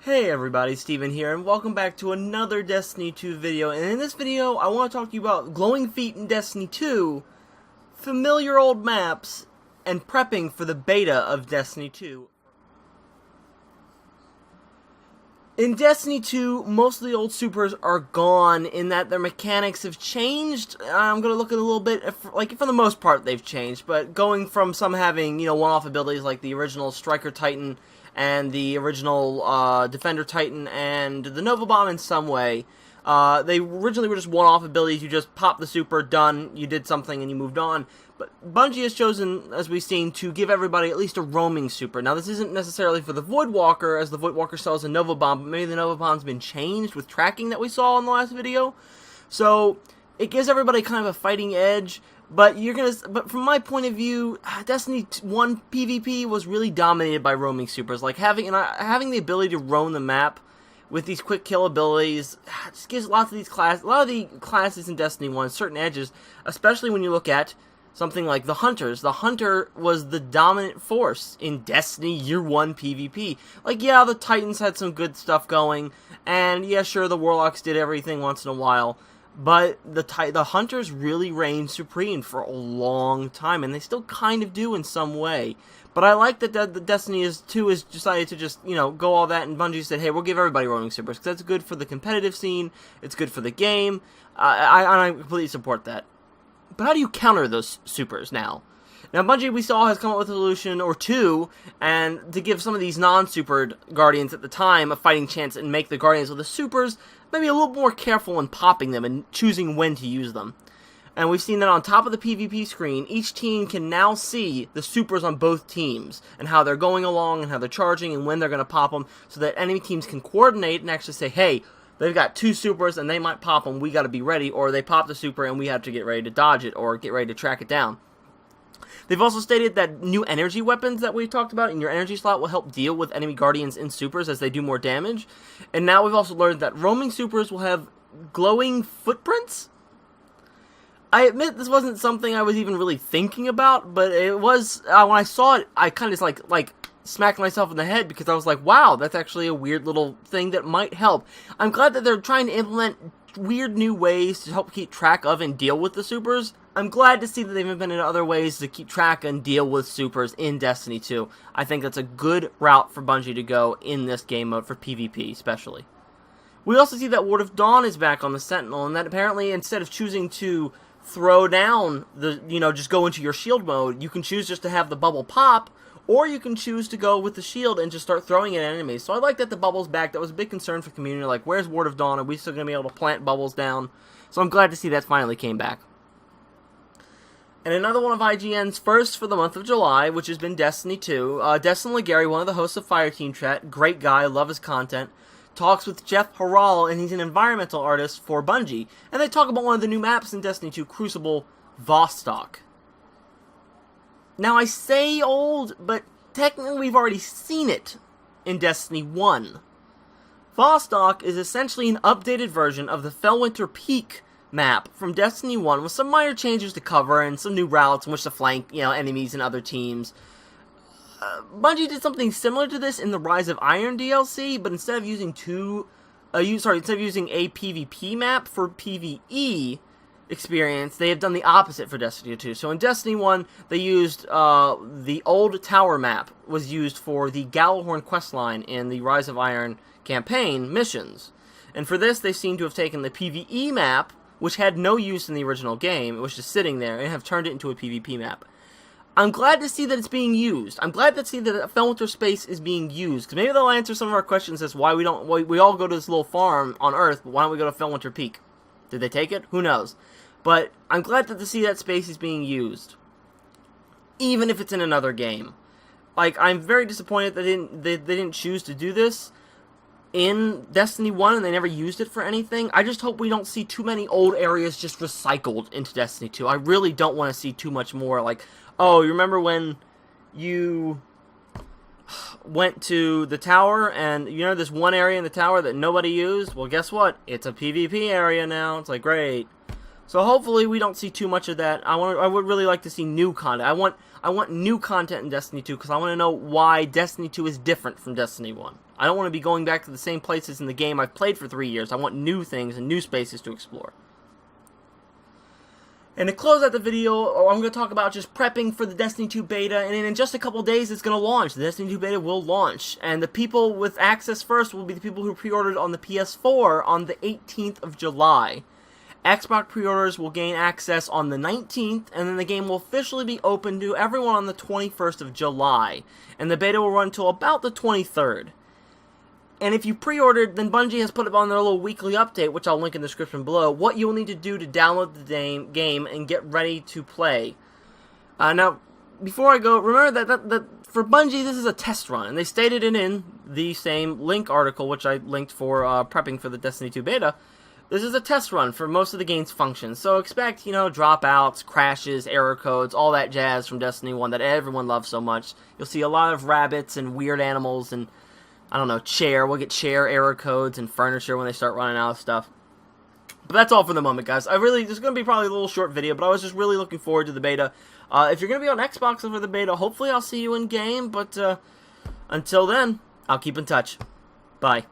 Hey everybody, Steven here, and welcome back to another Destiny 2 video. And in this video, I want to talk to you about glowing feet in Destiny 2, familiar old maps, and prepping for the beta of Destiny 2. In Destiny 2, most of the old supers are gone in that their mechanics have changed. I'm going to look at a little bit, like for the most part they've changed, but going from some having, one-off abilities like the original Striker Titan and the original Defender Titan and the Nova Bomb in some way. They originally were just one-off abilities. You just pop the super, done, you did something, and you moved on. But Bungie has chosen, as we've seen, to give everybody at least a roaming super. Now, this isn't necessarily for the Voidwalker, as the Voidwalker sells a Nova Bomb, but maybe the Nova Bomb's been changed with tracking that we saw in the last video. So, it gives everybody kind of a fighting edge. But from my point of view, Destiny 1 PvP was really dominated by roaming supers. Like having the ability to roam the map with these quick kill abilities just gives a lot of the classes in Destiny 1 certain edges, especially when you look at something like the Hunters. The Hunter was the dominant force in Destiny Year 1 PvP. Like, yeah, the Titans had some good stuff going, and yeah, sure, the Warlocks did everything once in a while. But the Hunters really reigned supreme for a long time, and they still kind of do in some way. But I like that the Destiny 2 has decided to just, go all that, and Bungie said, hey, we'll give everybody roaming supers, because that's good for the competitive scene, it's good for the game, I completely support that. But how do you counter those supers now? Now, Bungie, we saw, has come up with a solution or two, and to give some of these non-supered Guardians at the time a fighting chance and make the Guardians with the supers maybe a little more careful in popping them and choosing when to use them. And we've seen that on top of the PvP screen, each team can now see the supers on both teams, and how they're going along, and how they're charging, and when they're going to pop them, so that enemy teams can coordinate and actually say, hey, they've got two supers, and they might pop them, we got to be ready, or they pop the super, and we have to get ready to dodge it, or get ready to track it down. They've also stated that new energy weapons that we talked about in your energy slot will help deal with enemy guardians in supers as they do more damage. And now we've also learned that roaming supers will have glowing footprints? I admit this wasn't something I was even really thinking about, but it was, when I saw it, I kind of like smacked myself in the head, because I was like, wow, that's actually a weird little thing that might help. I'm glad that they're trying to implement weird new ways to help keep track of and deal with the supers. I'm glad to see that they've implemented other ways to keep track and deal with supers in Destiny 2. I think that's a good route for Bungie to go in this game mode, for PvP especially. We also see that Ward of Dawn is back on the Sentinel, and that apparently instead of choosing to throw down just go into your shield mode, you can choose just to have the bubble pop, or you can choose to go with the shield and just start throwing at enemies. So I like that the bubble's back. That was a big concern for the community, like, where's Ward of Dawn? Are we still going to be able to plant bubbles down? So I'm glad to see that finally came back. And another one of IGN's first for the month of July, which has been Destiny 2. Destin Legary, one of the hosts of Fireteam Chat, great guy, love his content, talks with Jeff Harrell, and he's an environmental artist for Bungie. And they talk about one of the new maps in Destiny 2, Crucible, Vostok. Now, I say old, but technically we've already seen it in Destiny 1. Vostok is essentially an updated version of the Fellwinter Peak map from Destiny 1, with some minor changes to cover and some new routes in which to flank, enemies and other teams. Bungie did something similar to this in the Rise of Iron DLC, but instead of using instead of using a PvP map for PvE experience, they have done the opposite for Destiny 2. So in Destiny 1, they used the old tower map was used for the Gallowhorn questline in the Rise of Iron campaign missions. And for this, they seem to have taken the PvE map, which had no use in the original game, it was just sitting there, and have turned it into a PvP map. I'm glad to see that it's being used. I'm glad to see that Fellwinter space is being used, because maybe they'll answer some of our questions as why we all go to this little farm on Earth, but why don't we go to Fellwinter Peak? Did they take it? Who knows? But I'm glad to see that space is being used, even if it's in another game. Like, I'm very disappointed that they didn't choose to do this in Destiny 1, and they never used it for anything. I just hope we don't see too many old areas just recycled into Destiny 2. I really don't want to see too much more, like, oh, you remember when you went to the tower, and this one area in the tower that nobody used? Well, guess what? It's a PvP area now. It's like, great. So hopefully we don't see too much of that. I would really like to see new content. I want new content in Destiny 2 because I want to know why Destiny 2 is different from Destiny 1. I don't want to be going back to the same places in the game I've played for 3 years. I want new things and new spaces to explore. And to close out the video, I'm going to talk about just prepping for the Destiny 2 beta, and in just a couple days it's going to launch. The Destiny 2 beta will launch, and the people with access first will be the people who pre-ordered on the PS4 on the 18th of July. Xbox pre-orders will gain access on the 19th, and then the game will officially be open to everyone on the 21st of July, and the beta will run until about the 23rd. And if you pre-ordered, then Bungie has put up on their little weekly update, which I'll link in the description below, what you'll need to do to download the game and get ready to play. Now, before I go, remember that for Bungie, this is a test run, and they stated it in the same link article, which I linked for prepping for the Destiny 2 beta. This is a test run for most of the game's functions, so expect, dropouts, crashes, error codes, all that jazz from Destiny 1 that everyone loves so much. You'll see a lot of rabbits and weird animals and, I don't know, we'll get chair error codes and furniture when they start running out of stuff. But that's all for the moment, guys. This is going to be probably a little short video, but I was just really looking forward to the beta. If you're going to be on Xbox for the beta, hopefully I'll see you in-game, but until then, I'll keep in touch. Bye.